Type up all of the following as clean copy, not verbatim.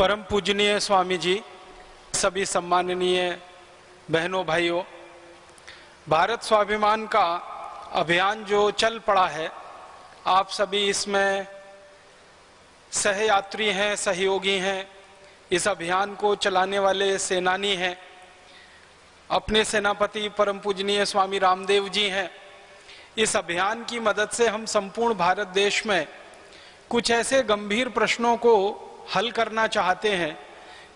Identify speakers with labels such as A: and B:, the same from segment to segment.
A: परम पूजनीय स्वामी जी, सभी सम्माननीय बहनों भाइयों, भारत स्वाभिमान का अभियान जो चल पड़ा है, आप सभी इसमें सहयात्री हैं, सहयोगी हैं, इस अभियान को चलाने वाले सेनानी हैं। अपने सेनापति परम पूजनीय स्वामी रामदेव जी हैं। इस अभियान की मदद से हम संपूर्ण भारत देश में कुछ ऐसे गंभीर प्रश्नों को हल करना चाहते हैं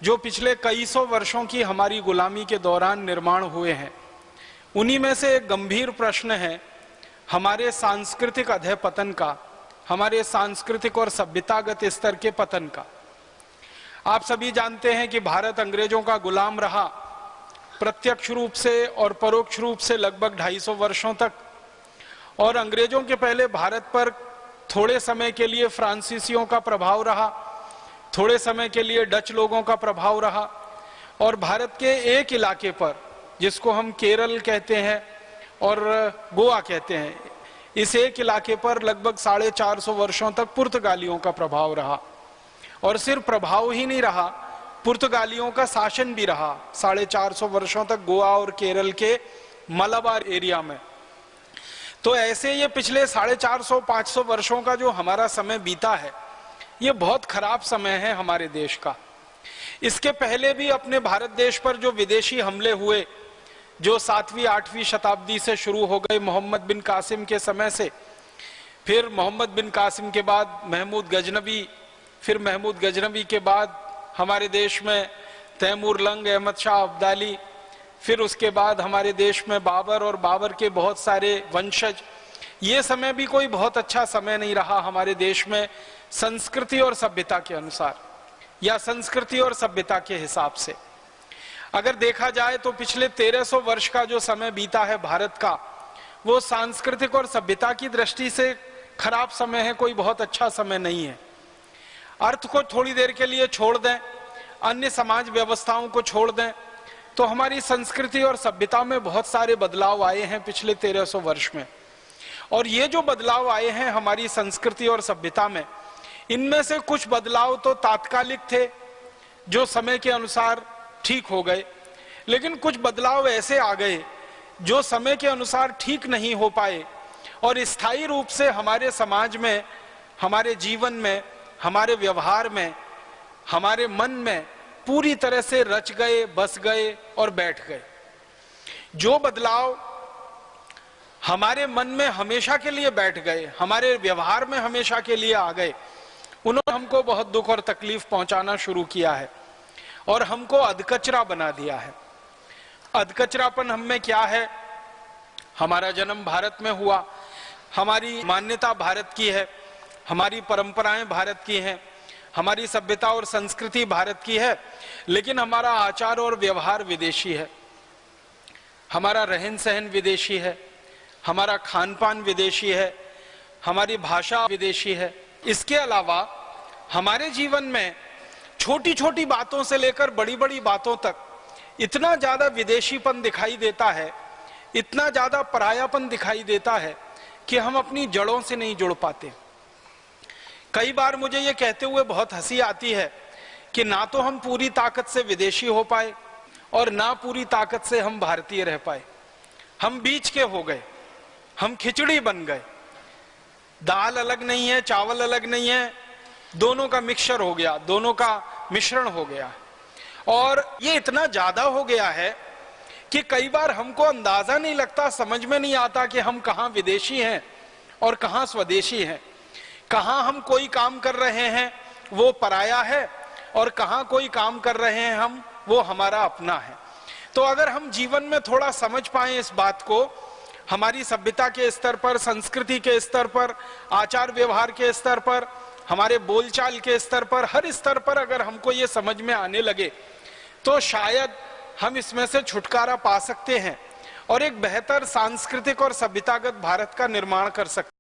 A: जो पिछले कई सौ वर्षों की हमारी गुलामी के दौरान निर्माण हुए हैं। उन्हीं में से एक गंभीर प्रश्न है हमारे सांस्कृतिक अधःपतन का, हमारे सांस्कृतिक और सभ्यतागत स्तर के पतन का। आप सभी जानते हैं कि भारत अंग्रेजों का गुलाम रहा, प्रत्यक्ष रूप से और परोक्ष रूप से लगभग 250 वर्षों तक। और अंग्रेजों के पहले भारत पर थोड़े समय के लिए फ्रांसीसियों का प्रभाव रहा, थोड़े समय के लिए डच लोगों का प्रभाव रहा, और भारत के एक इलाके पर, जिसको हम केरल कहते हैं और गोवा कहते हैं, इस एक इलाके पर लगभग 450 वर्षों तक पुर्तगालियों का प्रभाव रहा। और सिर्फ प्रभाव ही नहीं रहा, पुर्तगालियों का शासन भी रहा 450 वर्षों तक गोवा और केरल के मलाबार एरिया में। तो ऐसे ये पिछले 450-500 वर्षों का जो हमारा समय बीता है, ये बहुत खराब समय है हमारे देश का। इसके पहले भी अपने भारत देश पर जो विदेशी हमले हुए, जो 7वीं-8वीं शताब्दी से शुरू हो गए मोहम्मद बिन कासिम के समय से, फिर मोहम्मद बिन कासिम के बाद महमूद गजनवी, फिर महमूद गजनवी के बाद हमारे देश में तैमूर लंग, अहमद शाह अब्दाली, फिर उसके बाद हमारे देश में बाबर और बाबर के बहुत सारे वंशज। ये समय भी कोई बहुत अच्छा समय नहीं रहा हमारे देश में संस्कृति और सभ्यता के अनुसार, या संस्कृति और सभ्यता के हिसाब से। अगर देखा जाए तो पिछले 1300 वर्ष का जो समय बीता है भारत का, वो सांस्कृतिक और सभ्यता की दृष्टि से खराब समय है, कोई बहुत अच्छा समय नहीं है। अर्थ को थोड़ी देर के लिए छोड़ दें, अन्य समाज व्यवस्थाओं को छोड़ दें, तो हमारी संस्कृति और सभ्यता में बहुत सारे बदलाव आए हैं पिछले 1300 वर्ष में। और ये जो बदलाव आए हैं हमारी संस्कृति और सभ्यता में, इनमें से कुछ बदलाव तो तात्कालिक थे, जो समय के अनुसार ठीक हो गए, लेकिन कुछ बदलाव ऐसे आ गए जो समय के अनुसार ठीक नहीं हो पाए और स्थायी रूप से हमारे समाज में, हमारे जीवन में, हमारे व्यवहार में, हमारे मन में पूरी तरह से रच गए, बस गए और बैठ गए। जो बदलाव हमारे मन में हमेशा के लिए बैठ गए, हमारे व्यवहार में हमेशा के लिए आ गए, उन्होंने हमको बहुत दुख और तकलीफ पहुंचाना शुरू किया है और हमको अधकचरा बना दिया है। अधकचरापन हम में क्या है? हमारा जन्म भारत में हुआ, हमारी मान्यता भारत की है, हमारी परंपराएं भारत की हैं, हमारी सभ्यता और संस्कृति भारत की है, लेकिन हमारा आचार और व्यवहार विदेशी है, हमारा रहन सहन विदेशी है, हमारा खान पान विदेशी है, हमारी भाषा विदेशी है। इसके अलावा हमारे जीवन में छोटी छोटी बातों से लेकर बड़ी बड़ी बातों तक इतना ज्यादा विदेशीपन दिखाई देता है, इतना ज्यादा परायापन दिखाई देता है कि हम अपनी जड़ों से नहीं जुड़ पाते। कई बार मुझे ये कहते हुए बहुत हंसी आती है कि ना तो हम पूरी ताकत से विदेशी हो पाए और ना पूरी ताकत से हम भारतीय रह पाए। हम बीच के हो गए, हम खिचड़ी बन गए। दाल अलग नहीं है, चावल अलग नहीं है, दोनों का मिक्सचर हो गया, दोनों का मिश्रण हो गया। और ये इतना ज्यादा हो गया है कि कई बार हमको अंदाजा नहीं लगता, समझ में नहीं आता कि हम कहाँ विदेशी हैं और कहाँ स्वदेशी हैं, कहाँ हम कोई काम कर रहे हैं वो पराया है और कहाँ कोई काम कर रहे हैं हम, वो हमारा अपना है। तो अगर हम जीवन में थोड़ा समझ पाए इस बात को, हमारी सभ्यता के स्तर पर, संस्कृति के स्तर पर, आचार व्यवहार के स्तर पर, हमारे बोलचाल के स्तर पर, हर स्तर पर अगर हमको ये समझ में आने लगे, तो शायद हम इसमें से छुटकारा पा सकते हैं और एक बेहतर सांस्कृतिक और सभ्यतागत भारत का निर्माण कर सकते हैं।